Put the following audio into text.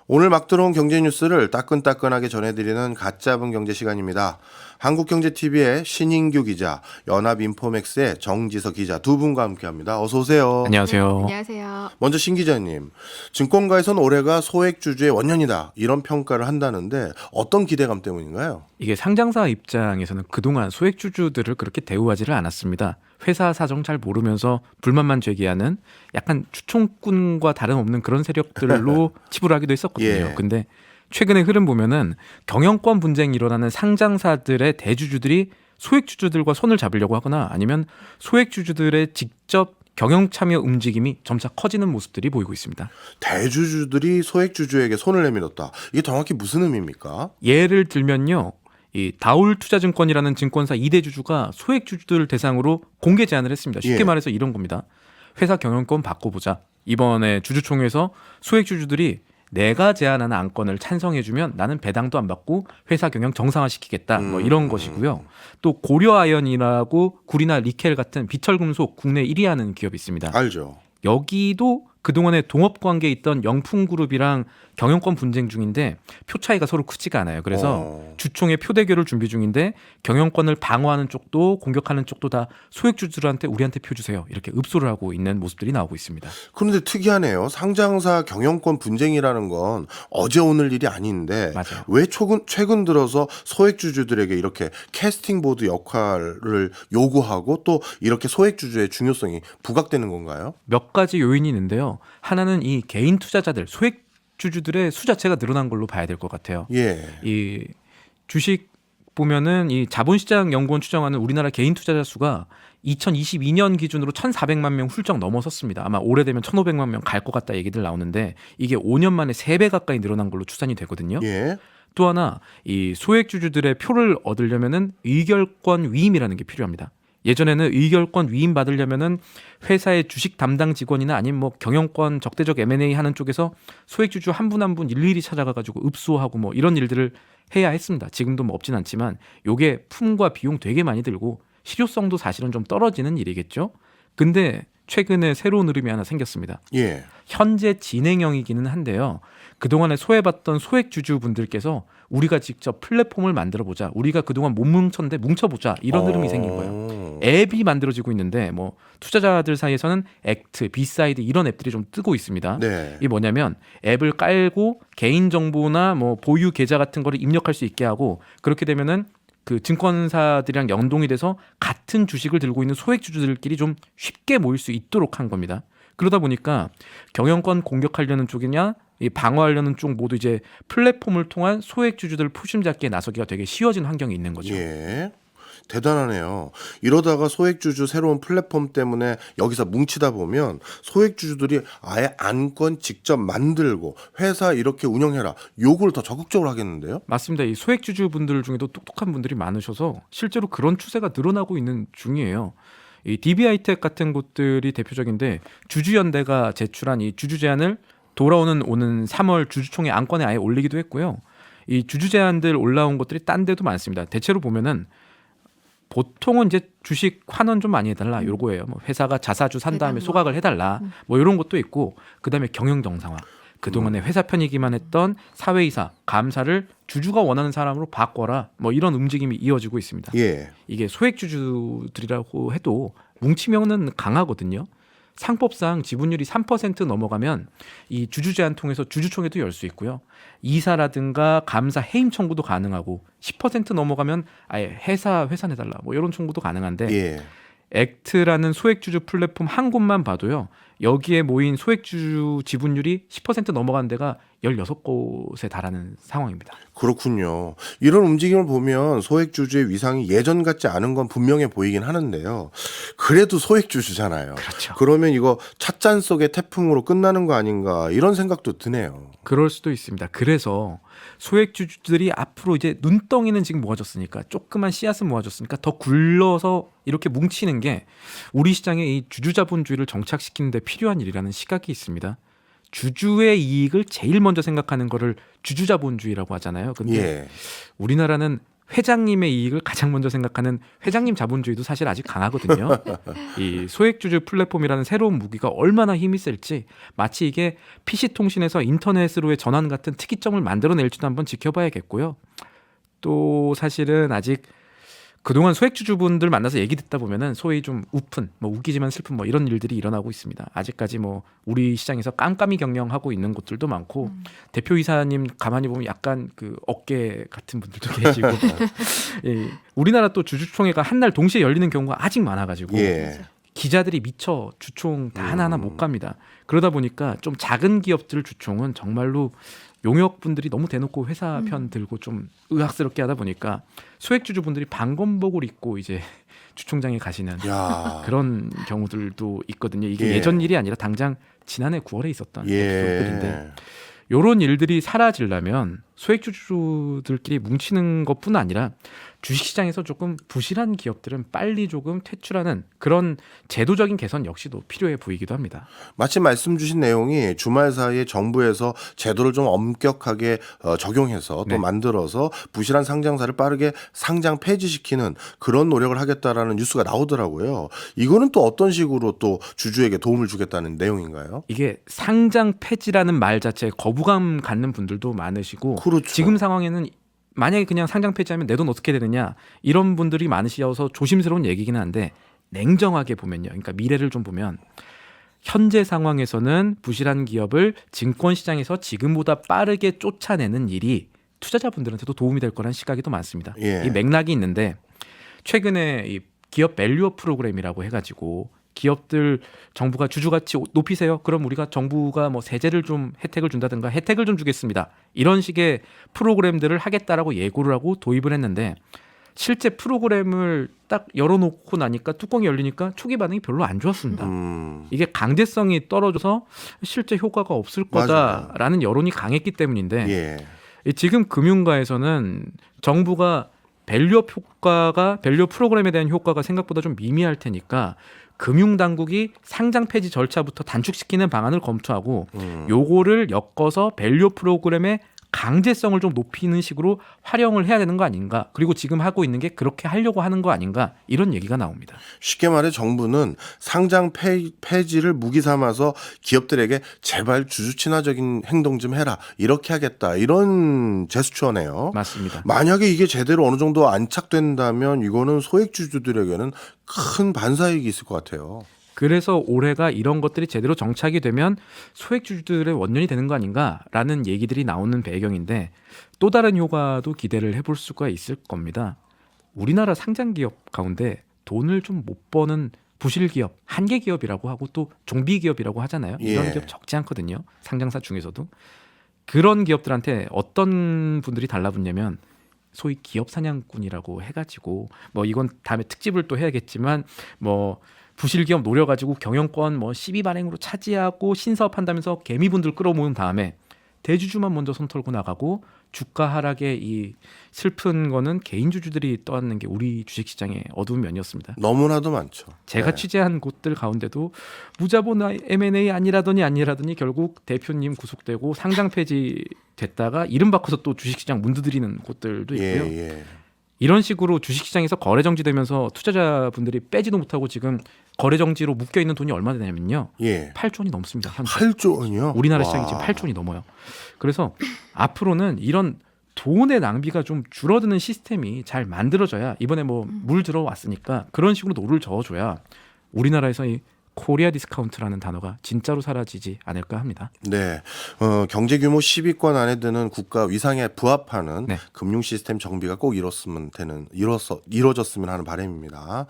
오늘 막 들어온 경제 뉴스를 따끈따끈하게 전해드리는 갓 잡은 경제 시간입니다. 한국경제TV의 신인규 기자, 연합인포맥스의 정지석 기자 두 분과 함께합니다. 어서 오세요. 안녕하세요. 안녕하세요. 먼저 신 기자님, 증권가에선 올해가 소액주주의 원년이다 이런 평가를 한다는데 어떤 기대감 때문인가요? 이게 상장사 입장에서는 그동안 소액주주들을 그렇게 대우하지를 않았습니다. 회사 사정 잘 모르면서 불만만 제기하는 약간 추총꾼과 다름없는 그런 세력들로 치부를 하기도 했었거든요. 예. 근데 최근의 흐름 보면은 경영권 분쟁이 일어나는 상장사들의 대주주들이 소액주주들과 손을 잡으려고 하거나 아니면 소액주주들의 직접 경영 참여 움직임이 점차 커지는 모습들이 보이고 있습니다. 대주주들이 소액주주에게 손을 내밀었다. 이게 정확히 무슨 의미입니까? 예를 들면요. 이 다울투자증권이라는 증권사 2대 주주가 소액주주들 대상으로 공개 제안을 했습니다. 쉽게 예. 말해서 이런 겁니다. 회사 경영권 바꿔보자. 이번에 주주총회에서 소액주주들이 내가 제안하는 안건을 찬성해주면 나는 배당도 안 받고 회사 경영 정상화시키겠다. 뭐 이런 것이고요. 또 고려아연이라고 구리나 리켈 같은 비철금속 국내 1위 하는 기업이 있습니다. 알죠. 여기도 그동안에 동업관계에 있던 영풍그룹이랑 경영권 분쟁 중인데 표 차이가 서로 크지가 않아요. 그래서 주총의 표대결을 준비 중인데 경영권을 방어하는 쪽도 공격하는 쪽도 다 소액주주들한테 우리한테 표 주세요. 이렇게 읍소를 하고 있는 모습들이 나오고 있습니다. 그런데 특이하네요. 상장사 경영권 분쟁이라는 건 어제 오늘 일이 아닌데 맞아요. 왜 최근 들어서 소액주주들에게 이렇게 캐스팅보드 역할을 요구하고 또 이렇게 소액주주의 중요성이 부각되는 건가요? 몇 가지 요인이 있는데요. 하나는 이 개인 투자자들, 소액주주들의 수 자체가 늘어난 걸로 봐야 될 것 같아요. 예. 이 주식 보면은 이 자본시장연구원 추정하는 우리나라 개인 투자자 수가 2022년 기준으로 1,400만 명 훌쩍 넘어섰습니다. 아마 올해 되면 1,500만 명 갈 것 같다 얘기들 나오는데 이게 5년 만에 3배 가까이 늘어난 걸로 추산이 되거든요. 예. 또 하나 이 소액주주들의 표를 얻으려면은 의결권 위임이라는 게 필요합니다. 예전에는 의결권 위임 받으려면은 회사의 주식 담당 직원이나 아니면 뭐 경영권 적대적 M&A 하는 쪽에서 소액주주 한 분 한 분 일일이 찾아가가지고 읍소하고 뭐 이런 일들을 해야 했습니다. 지금도 뭐 없진 않지만 요게 품과 비용 되게 많이 들고 실효성도 사실은 좀 떨어지는 일이겠죠. 근데 최근에 새로운 흐름이 하나 생겼습니다. 예. 현재 진행형이기는 한데요. 그동안에 소외받던 소액주주분들께서 우리가 직접 플랫폼을 만들어보자. 우리가 그동안 못 뭉쳤는데 뭉쳐보자. 이런 흐름이 생긴 거예요. 앱이 만들어지고 있는데 뭐 투자자들 사이에서는 액트, 비사이드 이런 앱들이 좀 뜨고 있습니다. 네. 이게 뭐냐면 앱을 깔고 개인정보나 뭐 보유 계좌 같은 거를 입력할 수 있게 하고 그렇게 되면은 그 증권사들이랑 연동이 돼서 같은 주식을 들고 있는 소액주주들끼리 좀 쉽게 모일 수 있도록 한 겁니다. 그러다 보니까 경영권 공격하려는 쪽이냐 이 방어하려는 쪽 모두 이제 플랫폼을 통한 소액주주들 표심 잡기에 나서기가 되게 쉬워진 환경이 있는 거죠. 예. 대단하네요. 이러다가 소액주주 새로운 플랫폼 때문에 여기서 뭉치다 보면 소액주주들이 아예 안건 직접 만들고 회사 이렇게 운영해라 요구를 더 적극적으로 하겠는데요? 맞습니다. 이 소액주주분들 중에도 똑똑한 분들이 많으셔서 실제로 그런 추세가 늘어나고 있는 중이에요. 이 DBI텍 같은 곳들이 대표적인데 주주연대가 제출한 이 주주 제안을 오는 3월 주주총회 안건에 아예 올리기도 했고요. 이 주주 제안들 올라온 것들이 딴 데도 많습니다. 대체로 보면은 보통은 이제 주식 환원 좀 많이 해달라 요거예요. 뭐 회사가 자사주 산 다음에 배당 소각을 해달라 뭐 이런 것도 있고 그다음에 경영 정상화. 그동안에 회사 편이기만 했던 사회이사, 감사를 주주가 원하는 사람으로 바꿔라. 뭐 이런 움직임이 이어지고 있습니다. 예. 이게 소액주주들이라고 해도 뭉치면은 강하거든요. 상법상 지분율이 3% 넘어가면 이 주주 제안 통해서 주주총회도 열 수 있고요. 이사라든가 감사 해임 청구도 가능하고 10% 넘어가면 아예 회산해달라 뭐 이런 청구도 가능한데 예. 액트라는 소액주주 플랫폼 한 곳만 봐도요. 여기에 모인 소액주주 지분율이 10% 넘어가는 데가 16곳에 달하는 상황입니다. 그렇군요. 이런 움직임을 보면 소액주주의 위상이 예전 같지 않은 건 분명해 보이긴 하는데요. 그래도 소액주주잖아요. 그렇죠. 그러면 이거 찻잔 속의 태풍으로 끝나는 거 아닌가 이런 생각도 드네요. 그럴 수도 있습니다. 그래서 소액주주들이 앞으로 이제 눈덩이는 지금 모아졌으니까 조그만 씨앗은 모아졌으니까 더 굴러서 이렇게 뭉치는 게 우리 시장의 이 주주자본주의를 정착시키는 데 필요한 일이라는 시각이 있습니다. 주주의 이익을 제일 먼저 생각하는 거를 주주자본주의라고 하잖아요. 근데 예. 우리나라는 회장님의 이익을 가장 먼저 생각하는 회장님 자본주의도 사실 아직 강하거든요. 이 소액주주 플랫폼이라는 새로운 무기가 얼마나 힘이 셀지 마치 이게 PC통신에서 인터넷으로의 전환 같은 특이점을 만들어낼지도 한번 지켜봐야겠고요. 또 사실은 아직 그동안 소액주주분들 만나서 얘기 듣다 보면은 소위 좀 우픈, 뭐 웃기지만 슬픈 뭐 이런 일들이 일어나고 있습니다. 아직까지 뭐 우리 시장에서 깜깜이 경영하고 있는 곳들도 많고 대표이사님 가만히 보면 약간 그 어깨 같은 분들도 계시고 예, 우리나라 또 주주총회가 한 날 동시에 열리는 경우가 아직 많아가지고 예. 기자들이 미처 주총 다 하나하나 못 갑니다. 그러다 보니까 좀 작은 기업들 주총은 정말로 용역분들이 너무 대놓고 회사 편 들고 좀 의학스럽게 하다 보니까 소액주주분들이 방검복을 입고 이제 주총장에 가시는 야. 그런 경우들도 있거든요. 이게 예. 예전 일이 아니라 당장 지난해 9월에 있었던 에피소드들인데 예. 이런 일들이 사라지려면 소액주주들끼리 뭉치는 것뿐 아니라 주식시장에서 조금 부실한 기업들은 빨리 조금 퇴출하는 그런 제도적인 개선 역시도 필요해 보이기도 합니다. 마침 말씀 주신 내용이 주말 사이에 정부에서 제도를 좀 엄격하게 적용해서 또 네. 만들어서 부실한 상장사를 빠르게 상장 폐지시키는 그런 노력을 하겠다라는 뉴스가 나오더라고요. 이거는 또 어떤 식으로 또 주주에게 도움을 주겠다는 내용인가요? 이게 상장 폐지라는 말 자체에 거부감 갖는 분들도 많으시고 그렇죠. 지금 상황에는 만약에 그냥 상장 폐지하면 내 돈 어떻게 되느냐 이런 분들이 많으셔서 조심스러운 얘기긴 한데 냉정하게 보면요. 그러니까 미래를 좀 보면 현재 상황에서는 부실한 기업을 증권시장에서 지금보다 빠르게 쫓아내는 일이 투자자분들한테도 도움이 될 거라는 시각이 더 많습니다. 예. 이 맥락이 있는데 최근에 이 기업 밸류업 프로그램이라고 해가지고 기업들 정부가 주주가치 높이세요. 그럼 우리가 정부가 뭐 세제를 좀 혜택을 준다든가 혜택을 좀 주겠습니다. 이런 식의 프로그램들을 하겠다라고 예고를 하고 도입을 했는데 실제 프로그램을 딱 열어놓고 나니까 뚜껑이 열리니까 초기 반응이 별로 안 좋았습니다. 이게 강제성이 떨어져서 실제 효과가 없을 거다라는 여론이 강했기 때문인데 예. 이 지금 금융가에서는 정부가 밸류업 프로그램에 대한 효과가 생각보다 좀 미미할 테니까 금융당국이 상장 폐지 절차부터 단축시키는 방안을 검토하고 요거를 엮어서 밸류업 프로그램의 강제성을 좀 높이는 식으로 활용을 해야 되는 거 아닌가. 그리고 지금 하고 있는 게 그렇게 하려고 하는 거 아닌가. 이런 얘기가 나옵니다. 쉽게 말해 정부는 상장 폐지를 무기 삼아서 기업들에게 제발 주주 친화적인 행동 좀 해라. 이렇게 하겠다. 이런 제스처네요. 맞습니다. 만약에 이게 제대로 어느 정도 안착된다면 이거는 소액주주들에게는 큰 반사이익이 있을 것 같아요. 그래서 올해가 이런 것들이 제대로 정착이 되면 소액주주들의 원년이 되는 거 아닌가라는 얘기들이 나오는 배경인데 또 다른 효과도 기대를 해볼 수가 있을 겁니다. 우리나라 상장 기업 가운데 돈을 좀 못 버는 부실 기업, 한계 기업이라고 하고 또 종비 기업이라고 하잖아요. 이런 예. 기업 적지 않거든요. 상장사 중에서도. 그런 기업들한테 어떤 분들이 달라붙냐면 소위 기업 사냥꾼이라고 해가지고 뭐 이건 다음에 특집을 또 해야겠지만 뭐 부실 기업 노려가지고 경영권 뭐 시비 발행으로 차지하고 신사업한다면서 개미분들 끌어모은 다음에 대주주만 먼저 손 털고 나가고 주가 하락의 이 슬픈 거는 개인 주주들이 떠안는 게 우리 주식시장의 어두운 면이었습니다. 너무나도 많죠. 제가 네. 취재한 곳들 가운데도 무자본 M&A 아니라더니 결국 대표님 구속되고 상장 폐지 됐다가 이름 바꿔서 또 주식시장 문 두드리는 곳들도 있고요. 예. 이런 식으로 주식시장에서 거래 정지되면서 투자자분들이 빼지도 못하고 지금 거래 정지로 묶여 있는 돈이 얼마나 되냐면요. 예. 8조 원이 넘습니다. 현재. 8조 원이요? 우리나라 와. 시장이 지금 8조 원이 넘어요. 그래서 앞으로는 이런 돈의 낭비가 좀 줄어드는 시스템이 잘 만들어져야 이번에 뭐 물 들어왔으니까 그런 식으로 노를 저어줘야 우리나라에서 이 코리아 디스카운트라는 단어가 진짜로 사라지지 않을까 합니다. 네, 경제 규모 10위권 안에 드는 국가 위상에 부합하는 네. 금융 시스템 정비가 꼭 이루어졌으면 하는 바람입니다.